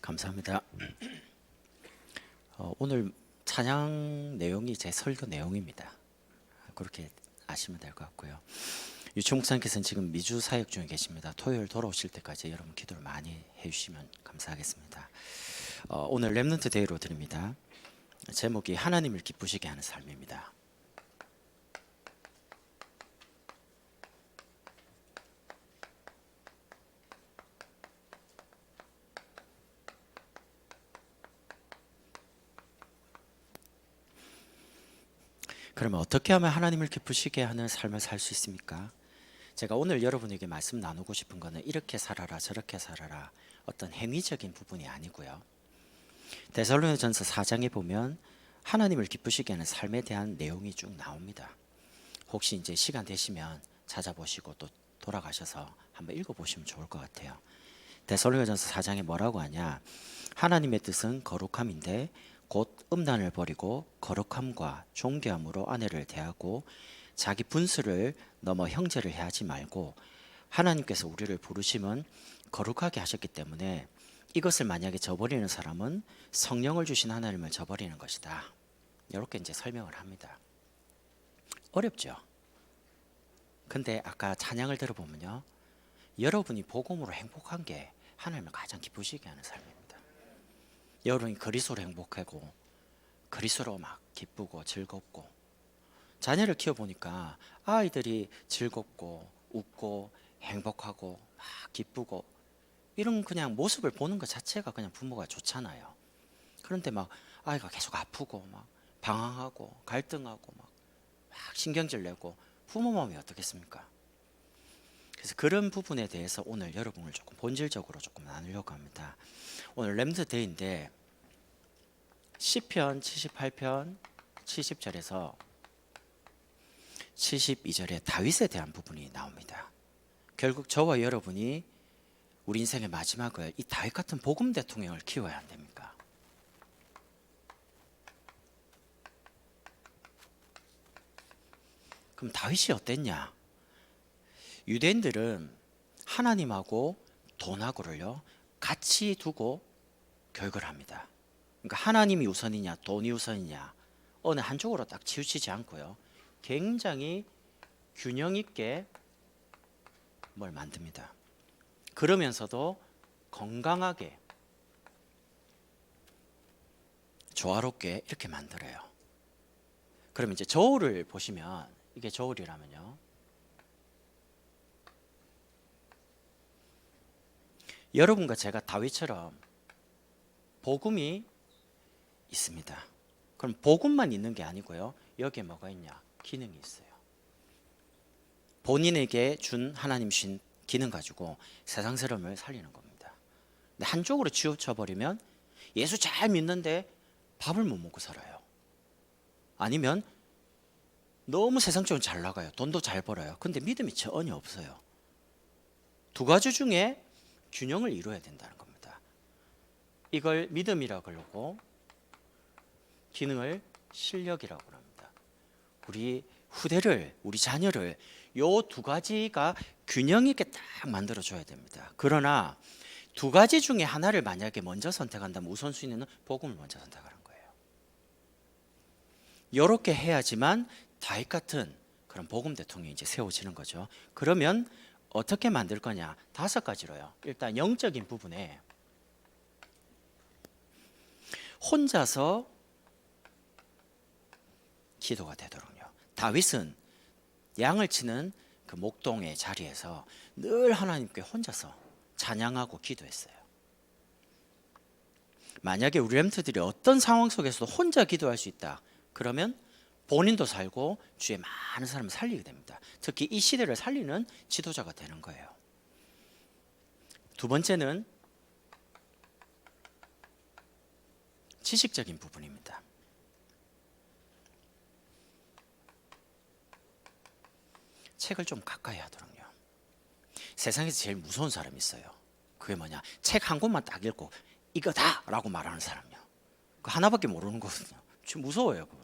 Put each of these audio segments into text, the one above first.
감사합니다. 오늘 찬양 내용이 제 설교 내용입니다. 그렇게 아시면 될 것 같고요. 유치 목사님께서는 지금 미주 사역 중에 계십니다. 토요일 돌아오실 때까지 여러분 기도를 많이 해주시면 감사하겠습니다. 오늘 렘넌트 데이로 드립니다. 제목이 하나님을 기쁘시게 하는 삶입니다. 그러면 어떻게 하면 하나님을 기쁘시게 하는 삶을 살 수 있습니까? 제가 오늘 여러분에게 말씀 나누고 싶은 거는 이렇게 살아라 저렇게 살아라 어떤 행위적인 부분이 아니고요. 데살로니가전서 4장에 보면 하나님을 기쁘시게 하는 삶에 대한 내용이 쭉 나옵니다. 혹시 이제 시간 되시면 찾아보시고 또 돌아가셔서 한번 읽어보시면 좋을 것 같아요. 데살로니가전서 4장에 뭐라고 하냐? 하나님의 뜻은 거룩함인데 곧 음란을 버리고 거룩함과 존귀함으로 아내를 대하고 자기 분수를 넘어 형제를 해하지 말고 하나님께서 우리를 부르심은 거룩하게 하셨기 때문에 이것을 만약에 저버리는 사람은 성령을 주신 하나님을 저버리는 것이다. 이렇게 이제 설명을 합니다. 어렵죠? 근데 아까 찬양을 들어보면요, 여러분이 복음으로 행복한 게 하나님을 가장 기쁘시게 하는 삶입니다. 여러분이 그리스도로 행복하고 그리스도로 막 기쁘고 즐겁고, 자녀를 키워보니까 아이들이 즐겁고 웃고 행복하고 막 기쁘고 이런 그냥 모습을 보는 것 자체가 그냥 부모가 좋잖아요. 그런데 막 아이가 계속 아프고 막 방황하고 갈등하고 막 신경질 내고 부모 마음이 어떻겠습니까? 그래서 그런 부분에 대해서 오늘 여러분을 조금 본질적으로 조금 나누려고 합니다. 오늘 렘넌트 데이인데 시편 78편 70절에서 72절에 다윗에 대한 부분이 나옵니다. 결국 저와 여러분이 우리 인생의 마지막을 이 다윗 같은 복음 대통령을 키워야 안 됩니까? 그럼 다윗이 어땠냐? 유대인들은 하나님하고 돈하고를요 같이 두고 교육을 합니다. 그러니까 하나님이 우선이냐 돈이 우선이냐 어느 한쪽으로 딱 치우치지 않고요, 굉장히 균형 있게 뭘 만듭니다. 그러면서도 건강하게 조화롭게 이렇게 만들어요. 그럼 이제 저울을 보시면, 이게 저울이라면요, 여러분과 제가 다윗처럼 복음이 있습니다. 그럼 복음만 있는 게 아니고요, 여기에 뭐가 있냐? 기능이 있어요. 본인에게 준 하나님 신 기능 가지고 세상 사람을 살리는 겁니다. 근데 한쪽으로 치우쳐버리면 예수 잘 믿는데 밥을 못 먹고 살아요. 아니면 너무 세상적으로 잘 나가요. 돈도 잘 벌어요. 근데 믿음이 전혀 없어요. 두 가지 중에 균형을 이루어야 된다는 겁니다. 이걸 믿음이라고 그러고 기능을 실력이라고 합니다. 우리 후대를, 우리 자녀를 요 두 가지가 균형 있게 딱 만들어 줘야 됩니다. 그러나 두 가지 중에 하나를 만약에 먼저 선택한다면 우선순위는 복음을 먼저 선택하는 거예요. 이렇게 해야지만 다윗 같은 그런 복음 대통령이 이제 세워지는 거죠. 그러면 어떻게 만들 거냐? 5가지로요. 일단 영적인 부분에 혼자서 기도가 되도록요. 다윗은 양을 치는 그 목동의 자리에서 늘 하나님께 혼자서 찬양하고 기도했어요. 만약에 우리 렘트들이 어떤 상황 속에서도 혼자 기도할 수 있다, 그러면 본인도 살고 주위에 많은 사람을 살리게 됩니다. 특히 이 시대를 살리는 지도자가 되는 거예요. 두 번째는 지식적인 부분입니다. 책을 좀 가까이 하도록요. 세상에서 제일 무서운 사람이 있어요. 그게 뭐냐? 책 한 권만 딱 읽고 이거다! 라고 말하는 사람이요. 그 하나밖에 모르는 거거든요. 좀 무서워요. 그거.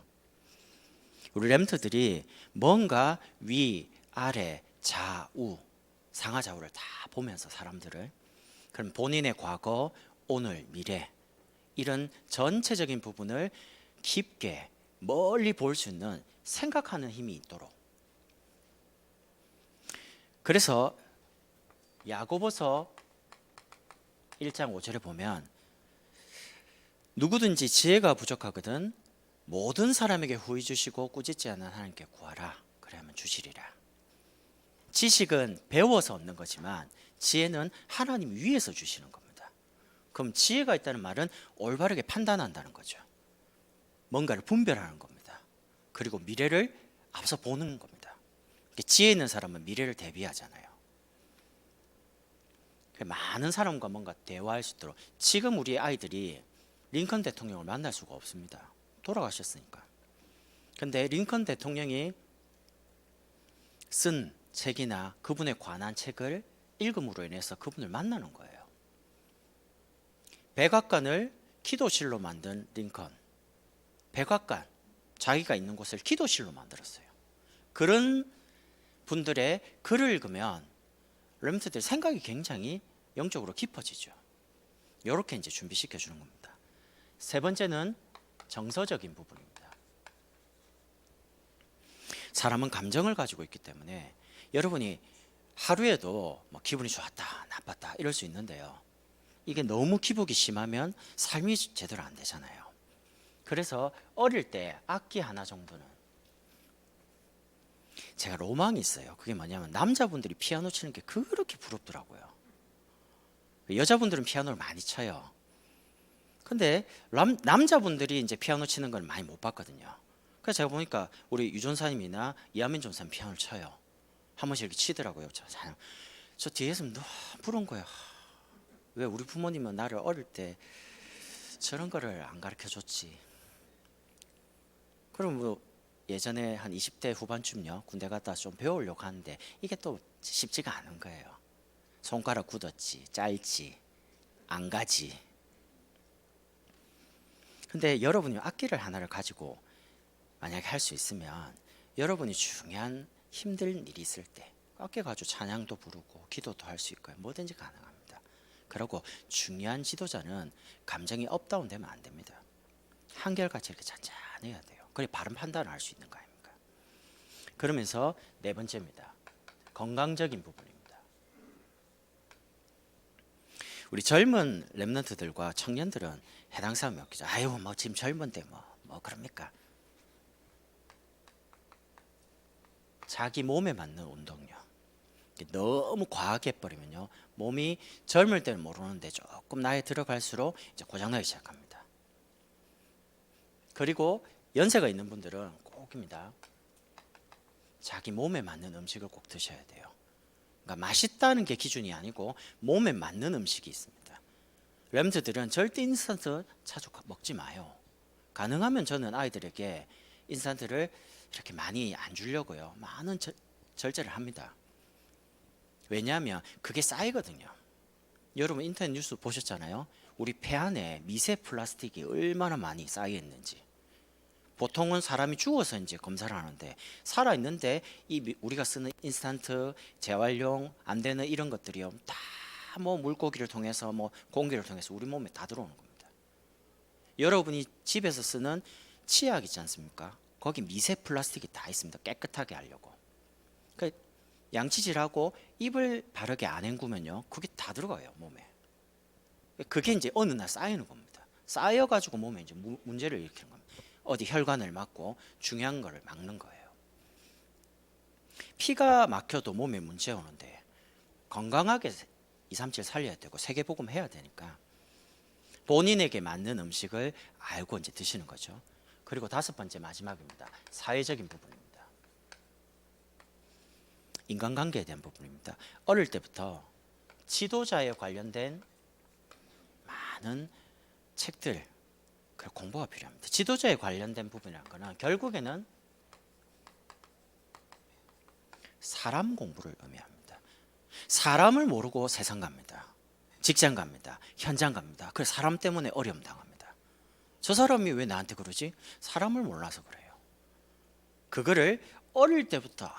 우리 렘트들이 뭔가 위, 아래, 좌우, 상하좌우를 다 보면서 사람들을, 그럼 본인의 과거, 오늘, 미래 이런 전체적인 부분을 깊게 멀리 볼 수 있는 생각하는 힘이 있도록. 그래서 야고보서 1장 5절에 보면 누구든지 지혜가 부족하거든 모든 사람에게 후히 주시고 꾸짖지 않는 하나님께 구하라 그래야만 주시리라. 지식은 배워서 얻는 거지만 지혜는 하나님 위에서 주시는 겁니다. 그럼 지혜가 있다는 말은 올바르게 판단한다는 거죠. 뭔가를 분별하는 겁니다. 그리고 미래를 앞서 보는 겁니다. 지혜 있는 사람은 미래를 대비하잖아요. 많은 사람과 뭔가 대화할 수 있도록. 지금 우리 아이들이 링컨 대통령을 만날 수가 없습니다. 돌아가셨으니까. 근데 링컨 대통령이 쓴 책이나 그분에 관한 책을 읽음으로 인해서 그분을 만나는 거예요. 백악관을 기도실로 만든 링컨. 백악관, 자기가 있는 곳을 기도실로 만들었어요. 그런 분들의 글을 읽으면 렘넌트들 생각이 굉장히 영적으로 깊어지죠. 이렇게 이제 준비시켜 주는 겁니다. 세 번째는 정서적인 부분입니다. 사람은 감정을 가지고 있기 때문에 여러분이 하루에도 뭐 기분이 좋았다, 나빴다 이럴 수 있는데요. 이게 너무 기복이 심하면 삶이 제대로 안 되잖아요. 그래서 어릴 때 악기 하나 정도는 제가 로망이 있어요. 그게 뭐냐면 남자분들이 피아노 치는 게 그렇게 부럽더라고요. 여자분들은 피아노를 많이 쳐요. 근데 남자분들이 이제 피아노 치는 걸 많이 못 봤거든요. 그래서 제가 보니까 우리 유전사님이나 이하민 전사님 피아노를 쳐요. 한 번씩 이렇게 치더라고요. 저 뒤에서 너무 부러운 거예요. 왜 우리 부모님은 나를 어릴 때 저런 거를 안 가르쳐 줬지. 그럼 뭐 예전에 한 20대 후반쯤요 군대 갔다 좀 배우려고 하는데 이게 또 쉽지가 않은 거예요. 손가락 굳었지, 짧지, 안 가지. 근데 여러분이 악기를 하나를 가지고 만약에 할 수 있으면 여러분이 중요한 힘든 일이 있을 때 악기 가지고 찬양도 부르고 기도도 할 수 있고요. 뭐든지 가능합니다. 그리고 중요한 지도자는 감정이 업다운 되면 안 됩니다. 한결같이 이렇게 잔잔해야 돼요. 그래 바른 판단을 할 수 있는 거 아닙니까? 그러면서 네 번째입니다. 건강적인 부분입니다. 우리 젊은 렘넌트들과 청년들은 해당 사항이 없겠죠. 아유 뭐 지금 젊은데 뭐 그럽니까? 자기 몸에 맞는 운동요. 너무 과하게 해버리면요 몸이 젊을 때는 모르는데 조금 나이 들어갈수록 이제 고장나기 시작합니다. 그리고 연세가 있는 분들은 꼭입니다. 자기 몸에 맞는 음식을 꼭 드셔야 돼요. 그러니까 맛있다는 게 기준이 아니고 몸에 맞는 음식이 있습니다. 렘트들은 절대 인스턴트 자주 먹지 마요. 가능하면 저는 아이들에게 인스턴트를 이렇게 많이 안 주려고요. 많은 절제를 합니다. 왜냐하면 그게 쌓이거든요. 여러분 인터넷 뉴스 보셨잖아요. 우리 폐 안에 미세 플라스틱이 얼마나 많이 쌓여 있는지. 보통은 사람이 죽어서 이제 검사를 하는데 살아 있는데 우리가 쓰는 인스턴트, 재활용 안 되는 이런 것들이요 다 뭐 물고기를 통해서 뭐 공기를 통해서 우리 몸에 다 들어오는 겁니다. 여러분이 집에서 쓰는 치약 있지 않습니까? 거기 미세 플라스틱이 다 있습니다. 깨끗하게 하려고. 그러니까 양치질하고 이불 바르게 안 헹구면요 그게 다 들어가요 몸에. 그게 이제 어느 날 쌓이는 겁니다. 쌓여가지고 몸에 이제 문제를 일으키는 겁니다. 어디 혈관을 막고 중요한 거를 막는 거예요. 피가 막혀도 몸에 문제 오는데 건강하게 237 살려야 되고 세계복음 해야 되니까 본인에게 맞는 음식을 알고 이제 드시는 거죠. 그리고 다섯 번째 마지막입니다. 사회적인 부분입니다. 인간관계에 대한 부분입니다. 어릴 때부터 지도자에 관련된 많은 책들 공부가 필요합니다. 지도자에 관련된 부분이라는 것은 결국에는 사람 공부를 의미합니다. 사람을 모르고 세상 갑니다. 직장 갑니다. 현장 갑니다. 그래서 사람 때문에 어려움 당합니다. 저 사람이 왜 나한테 그러지? 사람을 몰라서 그래요. 그거를 어릴 때부터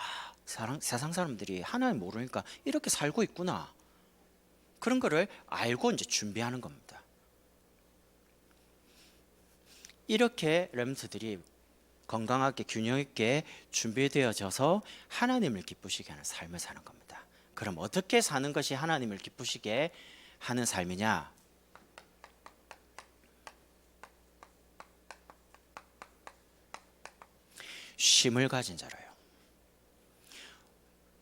세상 사람들이 하나님 모르니까 이렇게 살고 있구나. 그런 거를 알고 이제 준비하는 겁니다. 이렇게 렘트들이 건강하게 균형 있게 준비되어져서 하나님을 기쁘시게 하는 삶을 사는 겁니다. 그럼 어떻게 사는 것이 하나님을 기쁘시게 하는 삶이냐? 쉼을 가진 자로요.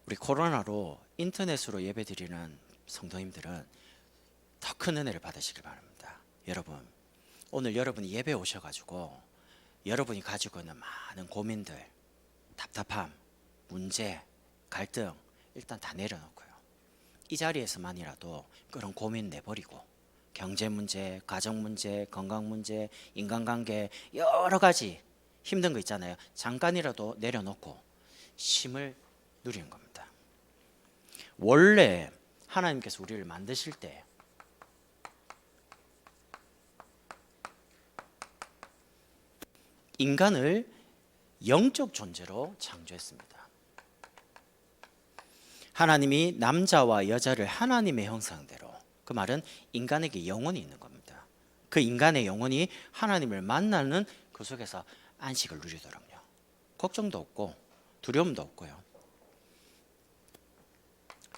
우리 코로나로 인터넷으로 예배드리는 성도님들은 더 큰 은혜를 받으시길 바랍니다. 여러분, 오늘 여러분이 예배 오셔가지고 여러분이 가지고 있는 많은 고민들, 답답함, 문제, 갈등 일단 다 내려놓고요. 이 자리에서만이라도 그런 고민 내버리고 경제 문제, 가정 문제, 건강 문제, 인간관계 여러 가지 힘든 거 있잖아요. 잠깐이라도 내려놓고 쉼을 누리는 겁니다. 원래 하나님께서 우리를 만드실 때 인간을 영적 존재로 창조했습니다. 하나님이 남자와 여자를 하나님의 형상대로, 그 말은 인간에게 영혼이 있는 겁니다. 그 인간의 영혼이 하나님을 만나는 그 속에서 안식을 누리도록요. 걱정도 없고 두려움도 없고요.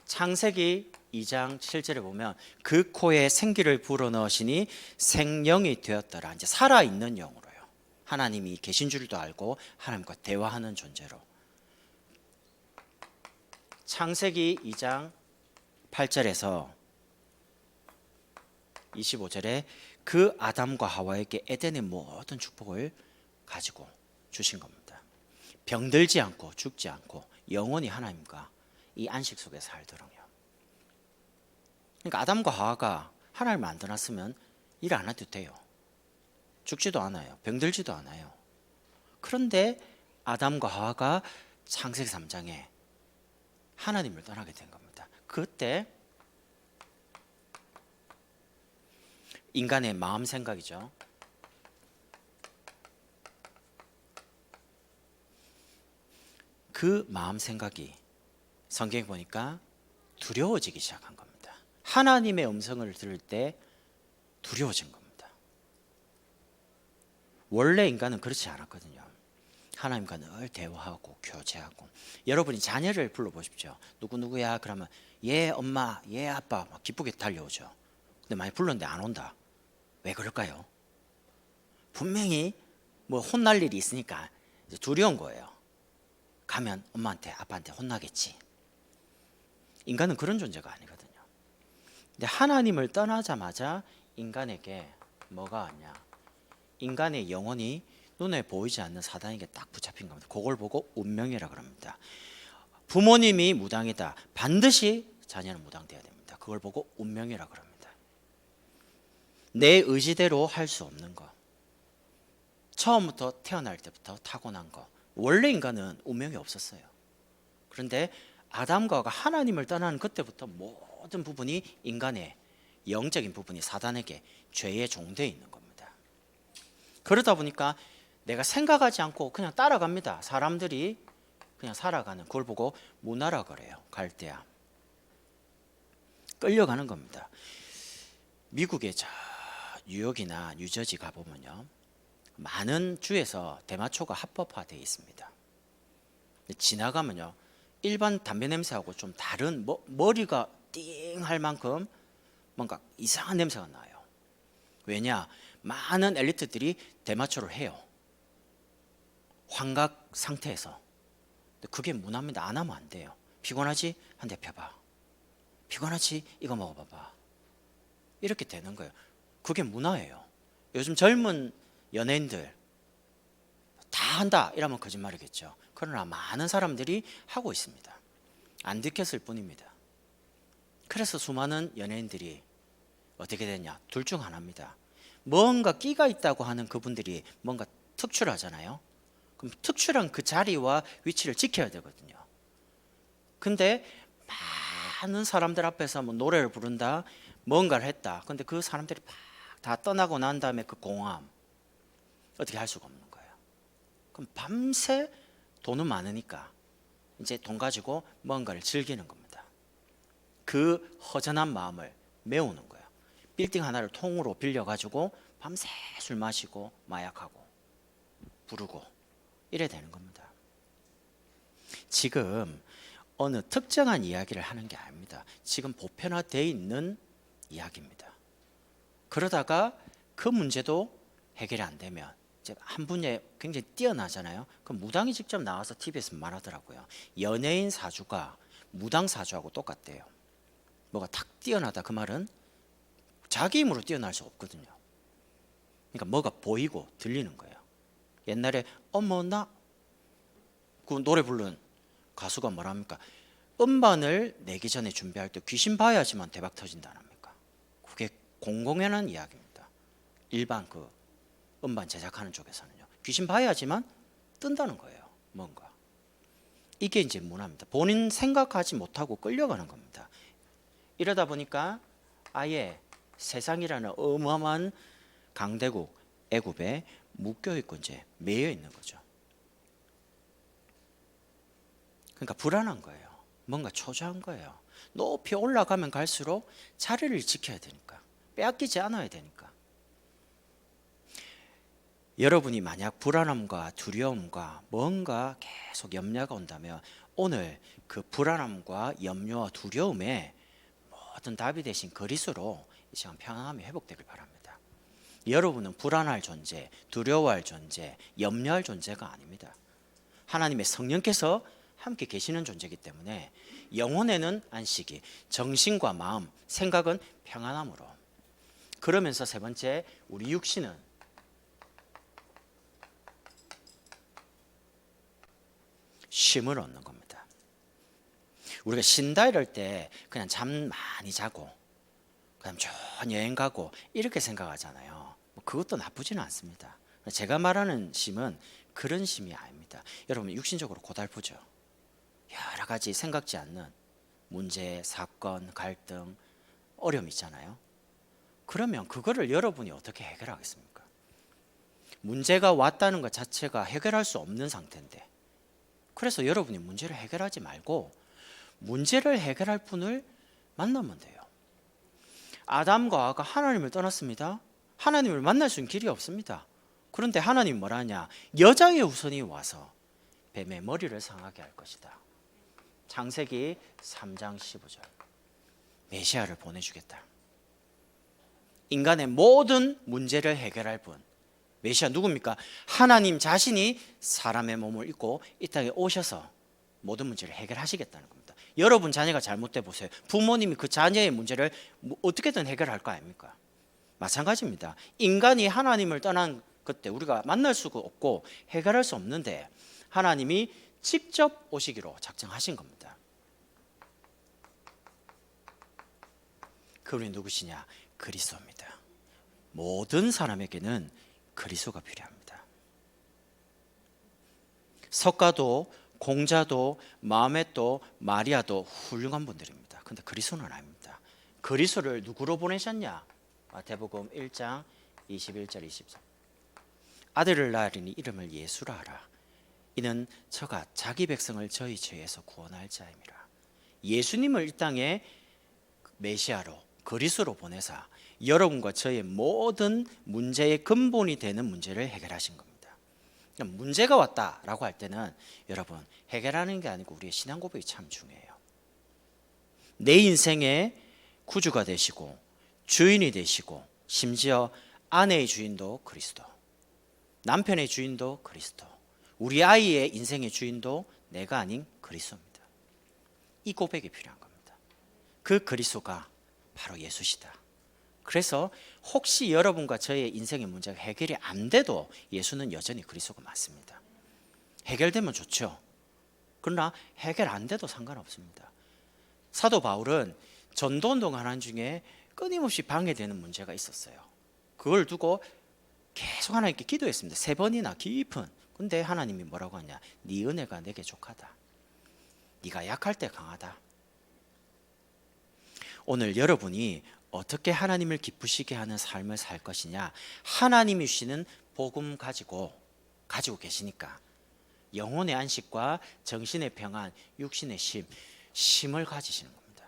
창세기 2장 7절에 보면 그 코에 생기를 불어넣으시니 생명이 되었더라. 이제 살아있는 영으로요. 하나님이 계신 줄도 알고 하나님과 대화하는 존재로. 창세기 2장 8절에서 25절에 그 아담과 하와에게 에덴의 모든 축복을 가지고 주신 겁니다. 병들지 않고 죽지 않고 영원히 하나님과 이 안식 속에 살도록요. 그러니까 아담과 하와가 하나님을 안 떠났으면 일 안 해도 돼요. 죽지도 않아요. 병들지도 않아요. 그런데 아담과 하와가 창세기 3장에 하나님을 떠나게 된 겁니다. 그때 인간의 마음 생각이죠. 그 마음 생각이 성경에 보니까 두려워지기 시작한 겁니다. 하나님의 음성을 들을 때 두려워진 겁니다. 원래 인간은 그렇지 않았거든요. 하나님과 늘 대화하고 교제하고. 여러분이 자녀를 불러보십시오. 누구누구야 그러면 얘 엄마, 얘 아빠 막 기쁘게 달려오죠. 근데 많이 불렀는데 안 온다. 왜 그럴까요? 분명히 뭐 혼날 일이 있으니까 이제 두려운 거예요. 가면 엄마한테 아빠한테 혼나겠지. 인간은 그런 존재가 아니거든요. 근데 하나님을 떠나자마자 인간에게 뭐가 왔냐? 인간의 영혼이 눈에 보이지 않는 사단에게 딱 붙잡힌 겁니다. 그걸 보고 운명이라 그럽니다. 부모님이 무당이다. 반드시 자녀는 무당돼야 됩니다. 그걸 보고 운명이라 그럽니다. 내 의지대로 할 수 없는 거. 처음부터 태어날 때부터 타고난 거. 원래 인간은 운명이 없었어요. 그런데 아담과 하와가 하나님을 떠나는 그때부터 모든 부분이 인간의 영적인 부분이 사단에게 죄의 종되어 있는 겁니다. 그러다 보니까 내가 생각하지 않고 그냥 따라갑니다. 사람들이 그냥 살아가는 그걸 보고 문화라 그래요. 갈대아. 끌려가는 겁니다. 미국의 저 뉴욕이나 뉴저지 가보면요. 많은 주에서 대마초가 합법화되어 있습니다. 지나가면요. 일반 담배 냄새하고 좀 다른 머리가 띵할 만큼 뭔가 이상한 냄새가 나요. 왜냐? 많은 엘리트들이 대마초를 해요. 환각 상태에서. 그게 문화입니다. 안 하면 안 돼요. 피곤하지? 한 대 펴봐. 피곤하지? 이거 먹어봐봐. 이렇게 되는 거예요. 그게 문화예요. 요즘 젊은 연예인들 다 한다 이러면 거짓말이겠죠. 그러나 많은 사람들이 하고 있습니다. 안 들켰을 뿐입니다. 그래서 수많은 연예인들이 어떻게 되냐? 둘 중 하나입니다. 뭔가 끼가 있다고 하는 그분들이 뭔가 특출하잖아요. 그럼 특출한 그 자리와 위치를 지켜야 되거든요. 근데 많은 사람들 앞에서 뭐 노래를 부른다, 뭔가를 했다. 근데 그 사람들이 막 다 떠나고 난 다음에 그 공허함 어떻게 할 수가 없는 거예요. 그럼 밤새 돈은 많으니까 이제 돈 가지고 뭔가를 즐기는 겁니다. 그 허전한 마음을 메우는 거예요. 빌딩 하나를 통으로 빌려가지고 밤새 술 마시고 마약하고 부르고 이래 되는 겁니다. 지금 어느 특정한 이야기를 하는 게 아닙니다. 지금 보편화되어 있는 이야기입니다. 그러다가 그 문제도 해결이 안 되면 이제 한 분야에 굉장히 뛰어나잖아요. 그럼 무당이 직접 나와서 TV에서 말하더라고요. 연예인 사주가 무당 사주하고 똑같대요. 뭐가 탁 뛰어나다 그 말은 자기 힘으로 뛰어날 수 없거든요. 그러니까 뭐가 보이고 들리는 거예요. 옛날에 어머나 그 노래 부른 가수가 뭐랍니까? 음반을 내기 전에 준비할 때 귀신 봐야지만 대박 터진다는 합니까? 그게 공공연한 이야기입니다. 일반 그 음반 제작하는 쪽에서는요. 귀신 봐야지만 뜬다는 거예요. 뭔가. 이게 이제 문화입니다. 본인 생각하지 못하고 끌려가는 겁니다. 이러다 보니까 아예 세상이라는 어마어마한 강대국 애굽에 무교육권자에 매여 있는 거죠. 그러니까 불안한 거예요. 뭔가 초조한 거예요. 높이 올라가면 갈수록 자리를 지켜야 되니까, 빼앗기지 않아야 되니까. 여러분이 만약 불안함과 두려움과 뭔가 계속 염려가 온다면 오늘 그 불안함과 염려와 두려움에 모든 답이 되신 그리스도로 이 시간 평안함이 회복되길 바랍니다. 여러분은 불안할 존재, 두려워할 존재, 염려할 존재가 아닙니다. 하나님의 성령께서 함께 계시는 존재이기 때문에 영혼에는 안식이, 정신과 마음, 생각은 평안함으로. 그러면서 세 번째, 우리 육신은 쉼을 얻는 겁니다. 우리가 쉰다 이럴 때 그냥 잠 많이 자고 그다음 좋은 여행 가고 이렇게 생각하잖아요. 그것도 나쁘지는 않습니다. 제가 말하는 쉼은 그런 쉼이 아닙니다. 여러분 육신적으로 고달프죠. 여러 가지 생각지 않는 문제, 사건, 갈등, 어려움 있잖아요. 그러면 그거를 여러분이 어떻게 해결하겠습니까? 문제가 왔다는 것 자체가 해결할 수 없는 상태인데, 그래서 여러분이 문제를 해결하지 말고 문제를 해결할 분을 만나면 돼요. 아담과 하와가 하나님을 떠났습니다. 하나님을 만날 수 있는 길이 없습니다. 그런데 하나님 뭐라 하냐? 여자의 후손이 와서 뱀의 머리를 상하게 할 것이다. 창세기 3장 15절. 메시아를 보내주겠다. 인간의 모든 문제를 해결할 분, 메시아 누굽니까? 하나님 자신이 사람의 몸을 입고 이 땅에 오셔서 모든 문제를 해결하시겠다는 겁니다. 여러분 자녀가 잘못돼 보세요. 부모님이 그 자녀의 문제를 어떻게든 해결할 거 아닙니까? 마찬가지입니다. 인간이 하나님을 떠난 그때 우리가 만날 수가 없고 해결할 수 없는데 하나님이 직접 오시기로 작정하신 겁니다. 그분이 누구시냐? 그리스도입니다. 모든 사람에게는 그리스도가 필요합니다. 석가도, 공자도, 마음에도, 마리아도 훌륭한 분들입니다. 그런데 그리스도는 아닙니다. 그리스도를 누구로 보내셨냐? 마태복음 1장 21절 24. 아들을 낳으리니 이름을 예수라 하라. 이는 저가 자기 백성을 저희 죄에서 구원할 자임이라. 예수님을 이 땅에 메시아로 그리스도로 보내사 여러분과 저의 모든 문제의 근본이 되는 문제를 해결하신 겁니다. 문제가 왔다라고 할 때는 여러분 해결하는 게 아니고 우리의 신앙 고백이 참 중요해요. 내 인생의 구주가 되시고 주인이 되시고 심지어 아내의 주인도 그리스도, 남편의 주인도 그리스도, 우리 아이의 인생의 주인도 내가 아닌 그리스도입니다. 이 고백이 필요한 겁니다. 그 그리스도가 바로 예수시다. 그래서 혹시 여러분과 저의 인생의 문제가 해결이 안 돼도 예수는 여전히 그리스도가 맞습니다. 해결되면 좋죠. 그러나 해결 안 돼도 상관없습니다. 사도 바울은 전도운동 하는 중에 끊임없이 방해되는 문제가 있었어요. 그걸 두고 계속 하나님께 기도했습니다. 3번이나 깊은. 근데 하나님이 뭐라고 하냐? 네 은혜가 내게 족하다. 네가 약할 때 강하다. 오늘 여러분이 어떻게 하나님을 기쁘시게 하는 삶을 살 것이냐? 하나님이 주시는 복음 가지고 계시니까 영혼의 안식과 정신의 평안, 육신의 쉼을 가지시는 겁니다.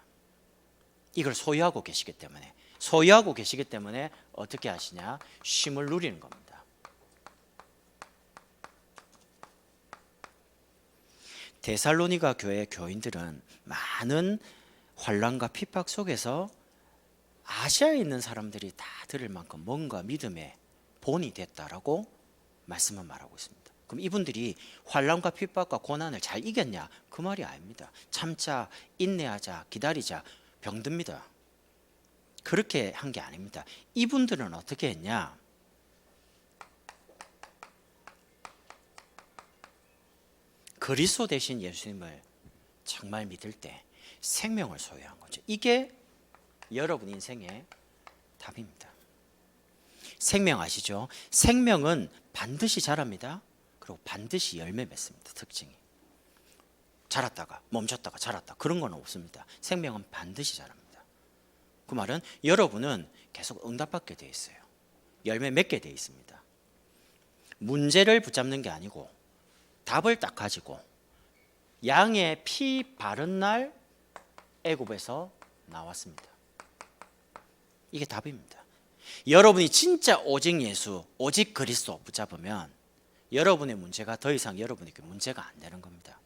이걸 소유하고 계시기 때문에 소유하고 계시기 때문에 어떻게 하시냐? 쉼을 누리는 겁니다. 데살로니가 교회 교인들은 많은 환난과 핍박 속에서 아시아에 있는 사람들이 다 들을 만큼 뭔가 믿음의 본이 됐다라고 말씀을 말하고 있습니다. 그럼 이분들이 환난과 핍박과 고난을 잘 이겼냐? 그 말이 아닙니다. 참자, 인내하자, 기다리자, 병듭니다. 그렇게 한 게 아닙니다. 이분들은 어떻게 했냐? 그리스도 대신 예수님을 정말 믿을 때 생명을 소유한 거죠. 이게 여러분 인생의 답입니다. 생명 아시죠? 생명은 반드시 자랍니다. 그리고 반드시 열매 맺습니다. 특징이. 자랐다가 멈췄다가 자랐다 그런 건 없습니다. 생명은 반드시 자랍니다. 그 말은 여러분은 계속 응답받게 돼 있어요. 열매 맺게 돼 있습니다. 문제를 붙잡는 게 아니고 답을 딱 가지고 양의 피 바른 날 애굽에서 나왔습니다. 이게 답입니다. 여러분이 진짜 오직 예수, 오직 그리스도 붙잡으면 여러분의 문제가 더 이상 여러분에게 문제가 안 되는 겁니다.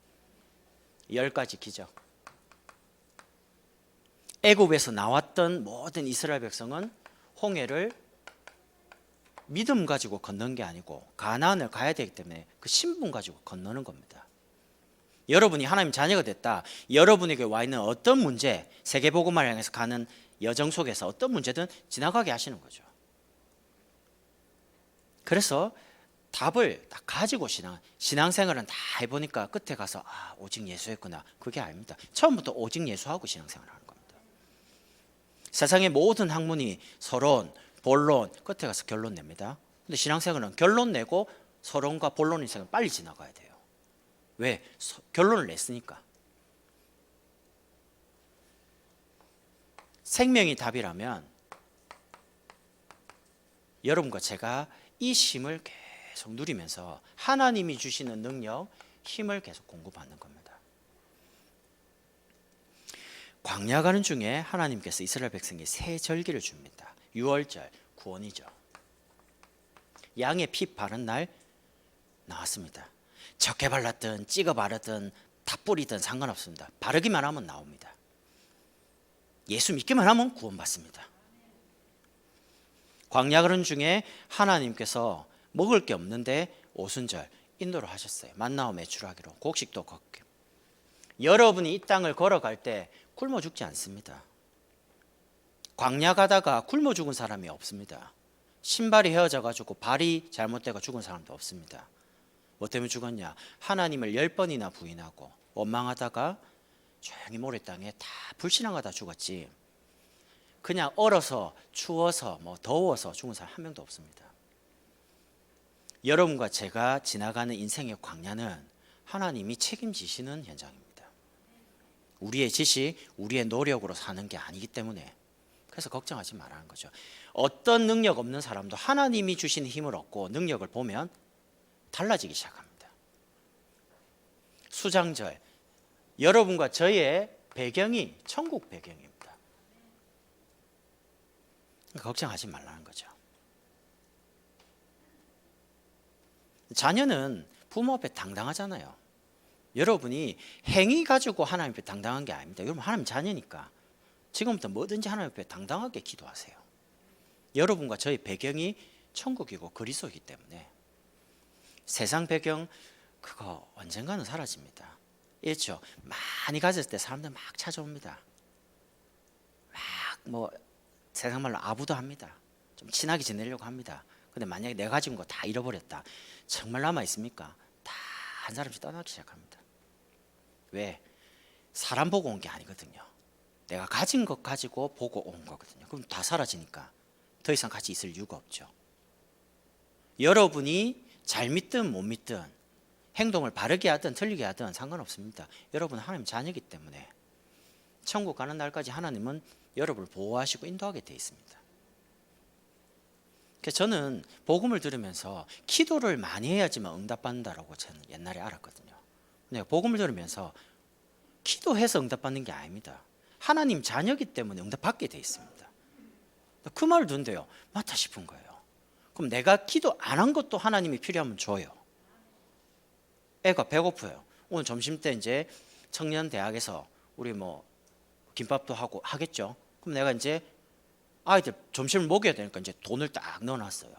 10가지 기적. 애굽에서 나왔던 모든 이스라엘 백성은 홍해를 믿음 가지고 건넌 게 아니고 가나안을 가야 되기 때문에 그 신분 가지고 건너는 겁니다. 여러분이 하나님 자녀가 됐다. 여러분에게 와 있는 어떤 문제, 세계복음을 향해서 가는 여정 속에서 어떤 문제든 지나가게 하시는 거죠. 그래서 답을 딱 가지고 신앙생활은 다 해보니까 끝에 가서 오직 예수였구나. 그게 아닙니다. 처음부터 오직 예수하고 신앙생활을 하는 겁니다. 세상의 모든 학문이 서론, 본론, 끝에 가서 결론 냅니다. 근데 신앙생활은 결론 내고 서론과 본론 인생은 빨리 지나가야 돼요. 왜? 결론을 냈으니까. 생명이 답이라면 여러분과 제가 이 쉼을 계속 누리면서 하나님이 주시는 능력, 힘을 계속 공급받는 겁니다. 광야 가는 중에 하나님께서 이스라엘 백성에게 새 절기를 줍니다. 유월절, 구원이죠. 양의 피 바른 날 나왔습니다. 적게 발랐든 찍어 바르든 다 뿌리든 상관없습니다. 바르기만 하면 나옵니다. 예수 믿기만 하면 구원받습니다. 광야 가는 중에 하나님께서 먹을 게 없는데 오순절 인도를 하셨어요. 만나와 메추라기로 곡식도 걷게. 여러분이 이 땅을 걸어갈 때 굶어 죽지 않습니다. 광야 가다가 굶어 죽은 사람이 없습니다. 신발이 헤어져 가지고 발이 잘못되고 죽은 사람도 없습니다. 뭐 때문에 죽었냐? 하나님을 10번이나 부인하고 원망하다가 조용히 모래 땅에 다 불신앙하다 죽었지. 그냥 얼어서 추워서 더워서 죽은 사람 한 명도 없습니다. 여러분과 제가 지나가는 인생의 광야는 하나님이 책임지시는 현장입니다. 우리의 지식, 우리의 노력으로 사는 게 아니기 때문에 그래서 걱정하지 말라는 거죠. 어떤 능력 없는 사람도 하나님이 주신 힘을 얻고 능력을 보면 달라지기 시작합니다. 수장절, 여러분과 저의 배경이 천국 배경입니다. 걱정하지 말라는 거죠. 자녀는 부모 앞에 당당하잖아요. 여러분이 행위 가지고 하나님 앞에 당당한 게 아닙니다. 여러분 하나님 자녀니까 지금부터 뭐든지 하나님 앞에 당당하게 기도하세요. 여러분과 저의 배경이 천국이고 그리스도이기 때문에 세상 배경 그거 언젠가는 사라집니다. 그렇죠? 많이 가졌을 때 사람들 막 찾아옵니다. 막 세상 말로 아부도 합니다. 좀 친하게 지내려고 합니다. 근데 만약에 내가 가진 거 다 잃어버렸다. 정말 남아 있습니까? 다 한 사람씩 떠나기 시작합니다. 왜? 사람 보고 온 게 아니거든요. 내가 가진 것 가지고 보고 온 거거든요. 그럼 다 사라지니까 더 이상 같이 있을 이유가 없죠. 여러분이 잘 믿든 못 믿든 행동을 바르게 하든 틀리게 하든 상관없습니다. 여러분은 하나님 자녀이기 때문에 천국 가는 날까지 하나님은 여러분을 보호하시고 인도하게 돼 있습니다. 그래서 저는 복음을 들으면서 기도를 많이 해야지만 응답받는다라고 저는 옛날에 알았거든요. 근데 복음을 들으면서 기도해서 응답받는 게 아닙니다. 하나님 자녀이기 때문에 응답받게 돼 있습니다. 그 말을 듣는데요, 맞다 싶은 거예요. 그럼 내가 기도 안 한 것도 하나님이 필요하면 줘요. 애가 배고파요. 오늘 점심 때 이제 청년 대학에서 우리 뭐 김밥도 하고 하겠죠. 그럼 내가 이제 아이들 점심을 먹여야 되니까 이제 돈을 딱 넣어놨어요.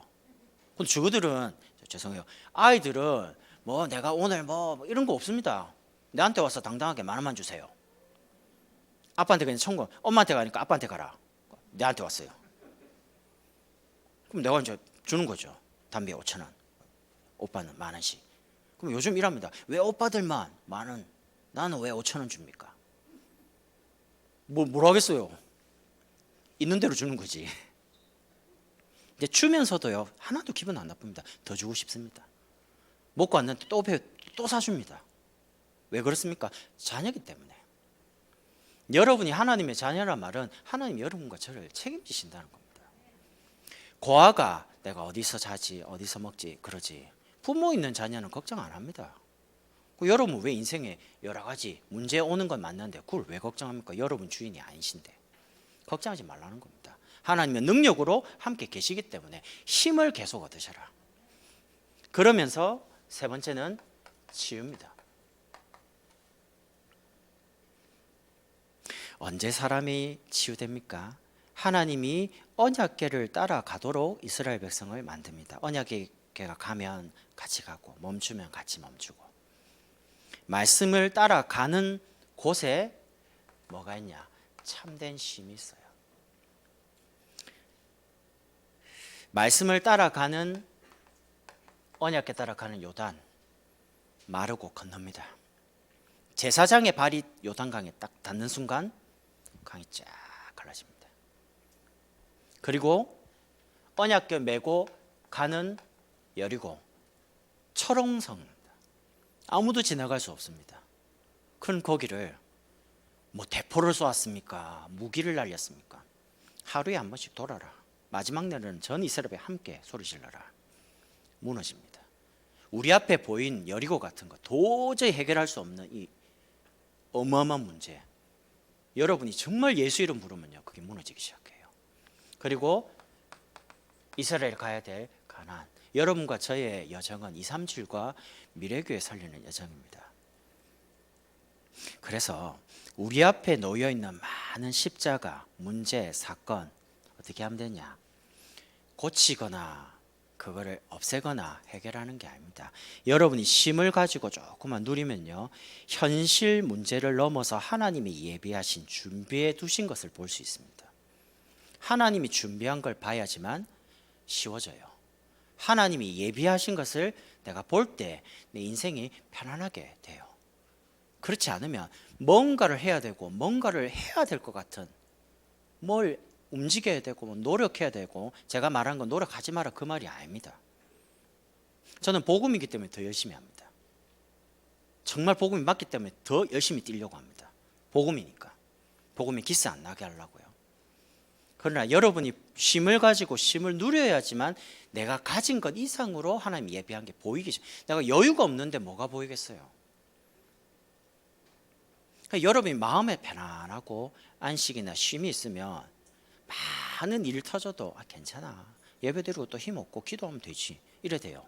근데 저들은, 죄송해요, 아이들은 뭐 내가 오늘 뭐 이런 거 없습니다. 내한테 와서 당당하게 10,000원만 주세요. 아빠한테 그냥 청구, 엄마한테 가니까 아빠한테 가라. 내한테 왔어요. 그럼 내가 이제 주는 거죠. 담배 5,000원, 오빠는 10,000원씩. 그럼 요즘 이랍니다. 왜 오빠들만 10,000원, 나는 왜 5,000원 줍니까? 뭘 하겠어요. 있는 대로 주는 거지. 이제 주면서도요, 하나도 기분 안 나쁩니다. 더 주고 싶습니다. 먹고 왔는데 또 사줍니다. 왜 그렇습니까? 자녀이기 때문에. 여러분이 하나님의 자녀란 말은 하나님이 여러분과 저를 책임지신다는 겁니다. 고아가 내가 어디서 자지, 어디서 먹지 그러지, 부모 있는 자녀는 걱정 안 합니다. 여러분 왜 인생에 여러 가지 문제 오는 건 맞는데 그걸 왜 걱정합니까? 여러분 주인이 아니신데. 걱정하지 말라는 겁니다. 하나님의 능력으로 함께 계시기 때문에 힘을 계속 얻으셔라. 그러면서 세 번째는 치유입니다. 언제 사람이 치유됩니까? 하나님이 언약궤를 따라가도록 이스라엘 백성을 만듭니다. 언약궤가 가면 같이 가고 멈추면 같이 멈추고. 말씀을 따라가는 곳에 뭐가 있냐? 참된 쉼이 있어요. 말씀을 따라가는, 언약궤 따라가는 요단, 마르고 건넙니다. 제사장의 발이 요단강에 딱 닿는 순간 강이 쫙 갈라집니다. 그리고 언약궤 메고 가는 여리고 철옹성입니다. 아무도 지나갈 수 없습니다. 큰 거기를 뭐 대포를 쏘았습니까? 무기를 날렸습니까? 하루에 한 번씩 돌아라. 마지막 날은 전 이스라엘에 함께 소리 질러라. 무너집니다. 우리 앞에 보인 여리고 같은 거 도저히 해결할 수 없는 이 어마어마한 문제, 여러분이 정말 예수 이름 부르면요 그게 무너지기 시작해요. 그리고 이스라엘 가야 될 가나안, 여러분과 저의 여정은 237과 미래교회 살리는 여정입니다. 그래서 우리 앞에 놓여있는 많은 십자가, 문제, 사건 어떻게 하면 되냐? 고치거나 그거를 없애거나 해결하는 게 아닙니다. 여러분이 힘을 가지고 조금만 누리면요, 현실 문제를 넘어서 하나님이 예비하신, 준비해 두신 것을 볼 수 있습니다. 하나님이 준비한 걸 봐야지만 쉬워져요. 하나님이 예비하신 것을 내가 볼 때 내 인생이 편안하게 돼요. 그렇지 않으면 뭔가를 해야 되고 뭔가를 해야 될 것 같은, 뭘 움직여야 되고 노력해야 되고, 제가 말한 건 노력하지 마라 그 말이 아닙니다. 저는 복음이기 때문에 더 열심히 합니다. 정말 복음이 맞기 때문에 더 열심히 뛰려고 합니다. 복음이니까. 복음이 기스 안 나게 하려고요. 그러나 여러분이 쉼을 가지고 쉼을 누려야지만 내가 가진 것 이상으로 하나님이 예비한 게 보이기 시작해요. 내가 여유가 없는데 뭐가 보이겠어요? 그러니까 여러분이 마음에 편안하고 안식이나 쉼이 있으면 많은 일 터져도 괜찮아, 예배드리고 또 힘없고 기도하면 되지, 이래 돼요.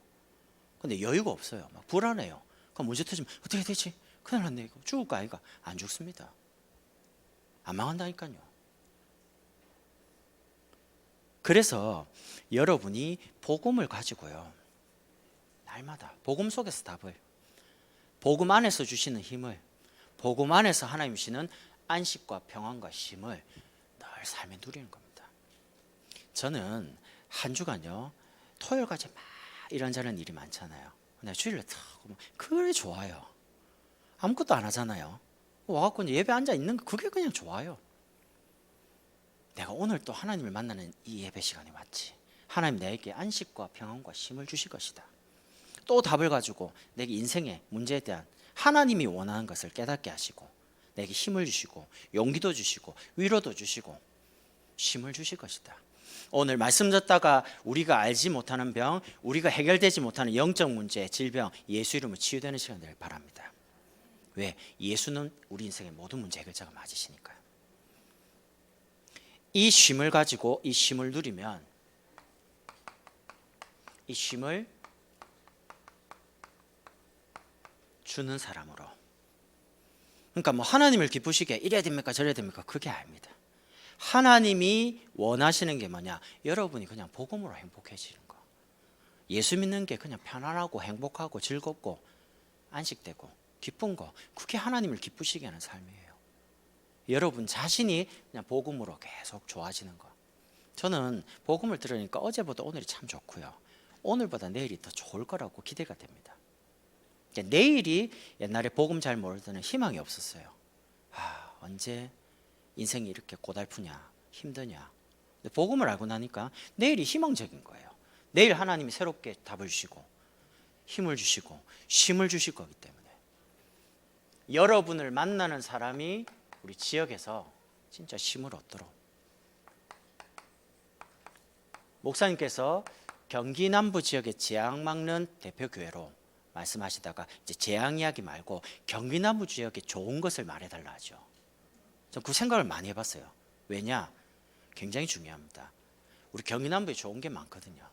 근데 여유가 없어요. 막 불안해요. 그럼 문제 터지면 어떻게 되지? 큰일 났네, 이거 죽을까 아이가? 안 죽습니다. 안 망한다니까요. 그래서 여러분이 복음을 가지고요, 날마다 복음 속에서 답을, 복음 안에서 주시는 힘을, 복음 안에서 하나님 주시는 안식과 평안과 쉼을 늘 삶에 누리는 겁니다. 저는 한 주간요, 토요일까지 막 이런저런 일이 많잖아요. 근데 주일날 탁 그래 좋아요. 아무것도 안 하잖아요. 와갖고 이제 예배 앉아 있는 거, 그게 그냥 좋아요. 내가 오늘 또 하나님을 만나는 이 예배 시간이 왔지. 하나님 내게 안식과 평안과 쉼을 주실 것이다. 또 답을 가지고 내게 인생의 문제에 대한 하나님이 원하는 것을 깨닫게 하시고, 내게 힘을 주시고 용기도 주시고 위로도 주시고 쉼을 주실 것이다. 오늘 말씀 듣다가 우리가 알지 못하는 병, 우리가 해결되지 못하는 영적 문제, 질병, 예수 이름으로 치유되는 시간 되길 바랍니다. 왜? 예수는 우리 인생의 모든 문제 해결자가 맞으시니까요. 이 쉼을 가지고 이 쉼을 누리면 이 쉼을 주는 사람으로. 그러니까 뭐 하나님을 기쁘시게 이래야 됩니까 저래야 됩니까? 그게 아닙니다. 하나님이 원하시는 게 뭐냐? 여러분이 그냥 복음으로 행복해지는 거. 예수 믿는 게 그냥 편안하고 행복하고 즐겁고 안식되고 기쁜 거. 그게 하나님을 기쁘시게 하는 삶이에요. 여러분 자신이 그냥 복음으로 계속 좋아지는 거. 저는 복음을 들으니까 어제보다 오늘이 참 좋고요. 오늘보다 내일이 더 좋을 거라고 기대가 됩니다. 내일이 옛날에 복음 잘 모를 때는 희망이 없었어요. 언제 인생이 이렇게 고달프냐 힘드냐. 근데 복음을 알고 나니까 내일이 희망적인 거예요. 내일 하나님이 새롭게 답을 주시고 힘을 주시고 쉼을 주실 거기 때문에 여러분을 만나는 사람이 우리 지역에서 진짜 쉼을 얻도록. 목사님께서 경기 남부 지역의 재앙 막는 대표 교회로 말씀하시다가 이제 재앙 이야기 말고 경기 남부 지역에 좋은 것을 말해달라 하죠. 전 그 생각을 많이 해봤어요. 왜냐? 굉장히 중요합니다. 우리 경기 남부에 좋은 게 많거든요.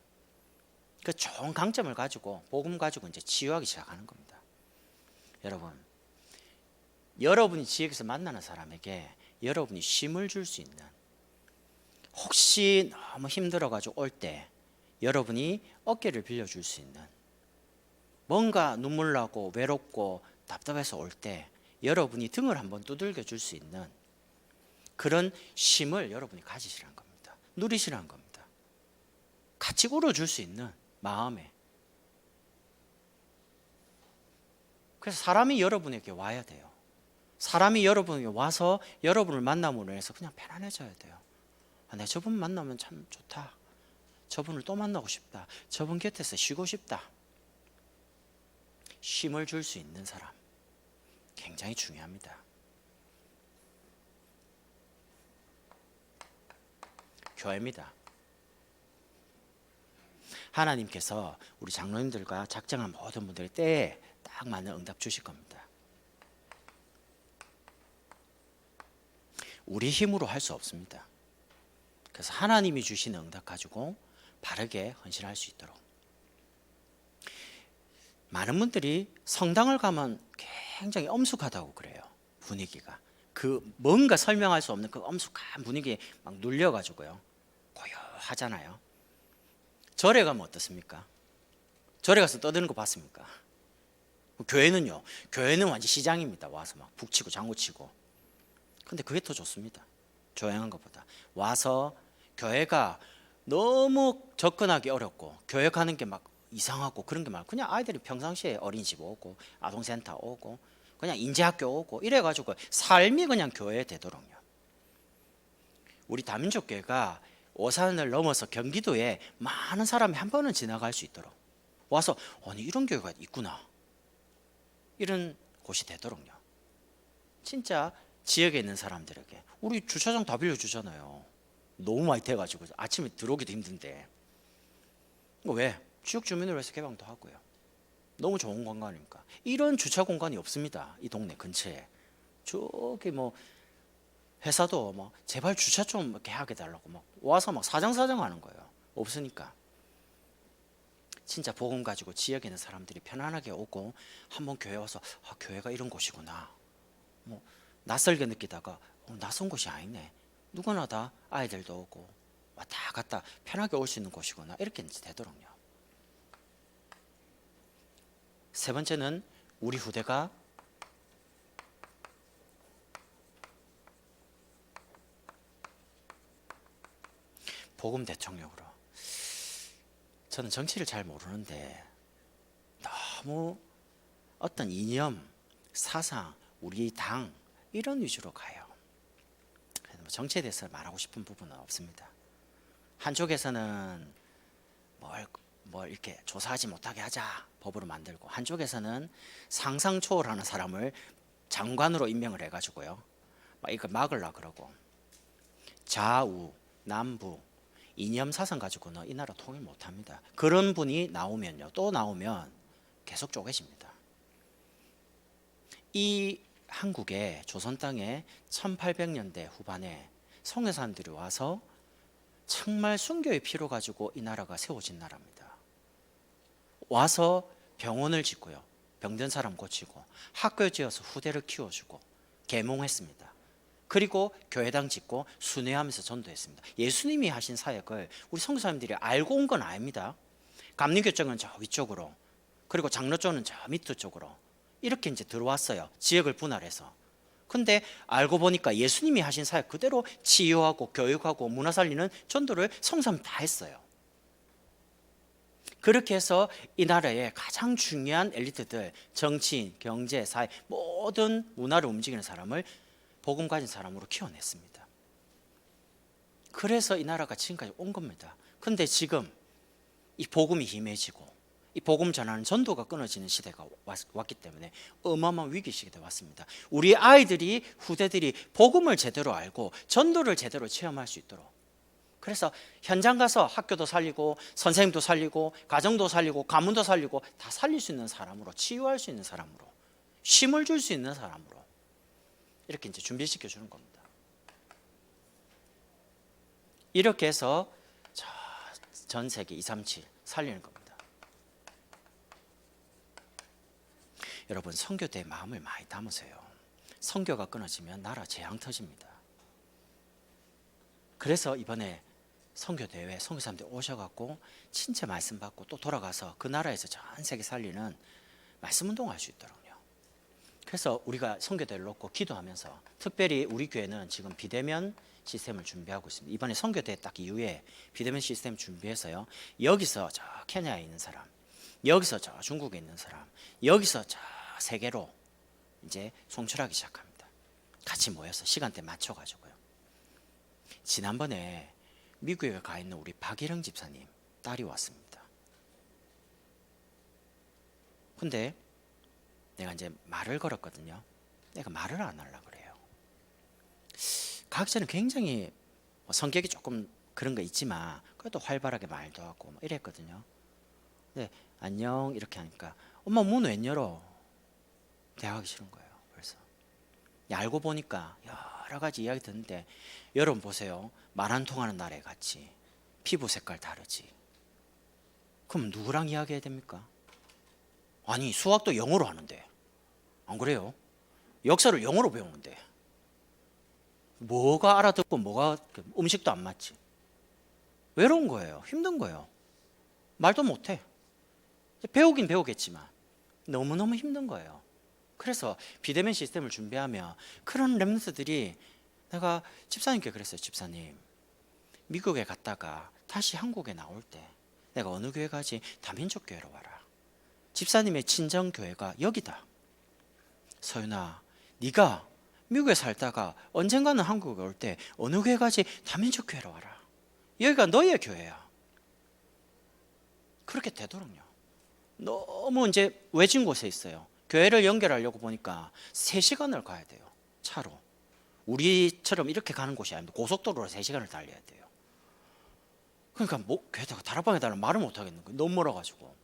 그 좋은 강점을 가지고 복음 가지고 이제 치유하기 시작하는 겁니다. 여러분, 여러분이 지역에서 만나는 사람에게 여러분이 쉼을 줄 수 있는, 혹시 너무 힘들어가지고 올 때 여러분이 어깨를 빌려줄 수 있는, 뭔가 눈물 나고 외롭고 답답해서 올 때 여러분이 등을 한번 두들겨 줄 수 있는 그런 쉼을 여러분이 가지시라는 겁니다. 누리시라는 겁니다. 같이 울어줄 수 있는 마음에. 그래서 사람이 여러분에게 와야 돼요. 사람이 여러분에게 와서 여러분을 만남으로 해서 그냥 편안해져야 돼요. 내가 저분 만나면 참 좋다. 저분을 또 만나고 싶다. 저분 곁에서 쉬고 싶다. 쉼을 줄 수 있는 사람 굉장히 중요합니다. 교회입니다. 하나님께서 우리 장로님들과 작정한 모든 분들의 때에 딱 맞는 응답 주실 겁니다. 우리 힘으로 할 수 없습니다. 그래서 하나님이 주시는 응답 가지고 바르게 헌신할 수 있도록. 많은 분들이 성당을 가면 굉장히 엄숙하다고 그래요. 분위기가. 그 뭔가 설명할 수 없는 그 엄숙한 분위기에 막 눌려가지고요. 고요하잖아요. 절에 가면 어떻습니까? 절에 가서 떠드는 거 봤습니까? 교회는요. 교회는 완전 시장입니다. 와서 막 북치고 장구치고. 근데 그게 더 좋습니다. 조용한 것보다. 와서 교회가 너무 접근하기 어렵고 교회 가는 게 막 이상하고 그런 게 말고 그냥 아이들이 평상시에 어린이집 오고 아동센터 오고 그냥 인재학교 오고 이래가지고 삶이 그냥 교회 되도록요. 우리 다민족 교회가 오산을 넘어서 경기도에 많은 사람이 한 번은 지나갈 수 있도록 와서 아니 이런 교회가 있구나 이런 곳이 되도록요. 진짜 지역에 있는 사람들에게 우리 주차장 다 빌려주잖아요. 너무 많이 돼가지고 아침에 들어오기도 힘든데 왜? 지역 주민을 위해서 개방도 하고요. 너무 좋은 공간이니까. 이런 주차 공간이 없습니다. 이 동네 근처에. 저기 뭐 회사도 뭐 제발 주차 좀 이렇게 하게 달라고 막 와서 막 사장사장 하는 거예요. 없으니까. 진짜 복음 가지고 지역에 있는 사람들이 편안하게 오고 한번 교회 와서 교회가 이런 곳이구나. 뭐 낯설게 느끼다가 낯선 곳이 아니네. 누구나 다 아이들도 오고 왔다 갔다 편하게 올 수 있는 곳이구나. 이렇게 되도록요. 세 번째는 우리 후대가 복음 대통령으로. 저는 정치를 잘 모르는데 너무 어떤 이념, 사상, 우리 당 이런 위주로 가요. 그래서 정치에 대해서 말하고 싶은 부분은 없습니다. 한쪽에서는 뭘 이렇게 조사하지 못하게 하자 법으로 만들고 한쪽에서는 상상 초월하는 사람을 장관으로 임명을 해가지고요 이걸 막으려 그러고 좌우 남부 이념 사상 가지고는 이 나라 통일 못합니다. 그런 분이 나오면요 또 나오면 계속 쪼개집니다. 이 한국의 조선 땅에 1800년대 후반에 선교사님들이 와서 정말 순교의 피로 가지고 이 나라가 세워진 나라입니다. 와서 병원을 짓고요, 병든 사람 고치고, 학교 지어서 후대를 키워주고 계몽했습니다. 그리고 교회당 짓고 순회하면서 전도했습니다. 예수님이 하신 사역을 우리 선교사님들이 알고 온 건 아닙니다. 감리교 쪽은 저 위쪽으로, 그리고 장로 쪽은 저 밑에 쪽으로 이렇게 이제 들어왔어요. 지역을 분할해서. 근데 알고 보니까 예수님이 하신 사역 그대로 치유하고 교육하고 문화 살리는 전도를 선교사님이 다 했어요. 그렇게 해서 이 나라의 가장 중요한 엘리트들, 정치인, 경제, 사회, 모든 문화를 움직이는 사람을 복음 가진 사람으로 키워냈습니다. 그래서 이 나라가 지금까지 온 겁니다. 근데 지금 이 복음이 희미해지고 이 복음 전하는 전도가 끊어지는 시대가 왔기 때문에 어마어마한 위기 시대가 왔습니다. 우리 아이들이, 후대들이 복음을 제대로 알고 전도를 제대로 체험할 수 있도록, 그래서 현장 가서 학교도 살리고 선생님도 살리고 가정도 살리고 가문도 살리고 다 살릴 수 있는 사람으로, 치유할 수 있는 사람으로, 쉼을 줄 수 있는 사람으로 이렇게 이제 준비시켜 주는 겁니다. 이렇게 해서 전 세계 237 살리는 겁니다. 여러분, 선교대의 마음을 많이 담으세요. 선교가 끊어지면 나라 재앙 터집니다. 그래서 이번에 선교대회 선교사님들 오셔갖고 진짜 말씀 받고 또 돌아가서 그 나라에서 전 세계 살리는 말씀 운동할 수 있도록요. 그래서 우리가 선교대회를 놓고 기도하면서, 특별히 우리 교회는 지금 비대면 시스템을 준비하고 있습니다. 이번에 선교대회 딱 이후에 비대면 시스템 준비해서요, 여기서 저 케냐에 있는 사람, 여기서 저 중국에 있는 사람, 여기서 저 세계로 이제 송출하기 시작합니다. 같이 모여서 시간대 맞춰가지고요. 지난번에 미국에 가 있는 우리 박일영 집사님 딸이 왔습니다. 근데 내가 이제 말을 걸었거든요. 내가 말을 안 하려고 그래요. 각자는 굉장히 성격이 조금 그런 거 있지만 그래도 활발하게 말도 하고 이랬거든요. 근데 안녕 이렇게 하니까 엄마 문 왜 열어? 대화하기 싫은 거예요. 그래서 알고 보니까 여러 가지 이야기 듣는데, 여러분 보세요. 말 안 통하는 나라에 갔지, 피부 색깔 다르지, 그럼 누구랑 이야기해야 됩니까? 아니, 수학도 영어로 하는데, 안 그래요? 역사를 영어로 배우는데 뭐가 알아듣고 뭐가, 음식도 안 맞지. 외로운 거예요. 힘든 거예요. 말도 못해. 배우긴 배우겠지만 너무너무 힘든 거예요. 그래서 비대면 시스템을 준비하며 그런 렘넌트들이, 내가 집사님께 그랬어요. 집사님, 미국에 갔다가 다시 한국에 나올 때 내가 어느 교회 가지? 다민족 교회로 와라. 집사님의 친정 교회가 여기다. 서윤아, 네가 미국에 살다가 언젠가는 한국에 올 때 어느 교회 가지? 다민족 교회로 와라. 여기가 너의 교회야. 그렇게 되도록요. 너무 이제 외진 곳에 있어요. 교회를 연결하려고 보니까 3시간을 가야 돼요. 차로. 우리처럼 이렇게 가는 곳이 아닙니다. 고속도로로 3시간을 달려야 돼요. 그러니까 뭐 교회다가 다락방에 달라면 말을 못 하겠는 거예요. 너무 멀어가지고.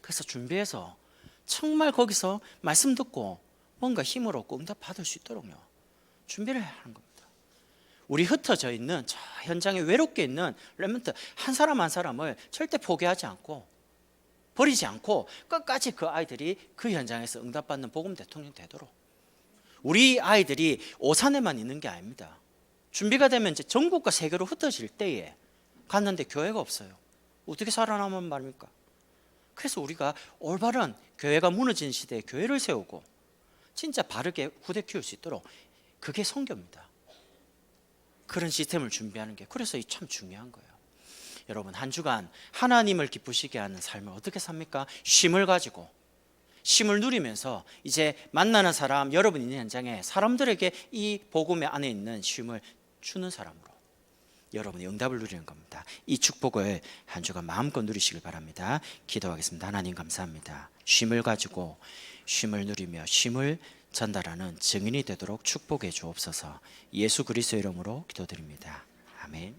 그래서 준비해서 정말 거기서 말씀 듣고 뭔가 힘을 얻고 응답 받을 수 있도록요, 준비를 하는 겁니다. 우리 흩어져 있는 저 현장에 외롭게 있는 렘넌트 한 사람 한 사람을 절대 포기하지 않고 버리지 않고 끝까지 그 아이들이 그 현장에서 응답받는 복음 대통령 되도록, 우리 아이들이 오산에만 있는 게 아닙니다. 준비가 되면 이제 전국과 세계로 흩어질 때에 갔는데 교회가 없어요. 어떻게 살아남은 말입니까? 그래서 우리가 올바른 교회가 무너진 시대에 교회를 세우고 진짜 바르게 후대 키울 수 있도록, 그게 선교입니다. 그런 시스템을 준비하는 게, 그래서 참 중요한 거예요. 여러분, 한 주간 하나님을 기쁘시게 하는 삶을 어떻게 삽니까? 쉼을 가지고, 쉼을 누리면서 이제 만나는 사람, 여러분 있는 현장에 사람들에게 이 복음의 안에 있는 쉼을 주는 사람으로 여러분이 응답을 누리는 겁니다. 이 축복을 한 주간 마음껏 누리시길 바랍니다. 기도하겠습니다. 하나님 감사합니다. 쉼을 가지고 쉼을 누리며 쉼을 전달하는 증인이 되도록 축복해 주옵소서. 예수 그리스도의 이름으로 기도드립니다. 아멘.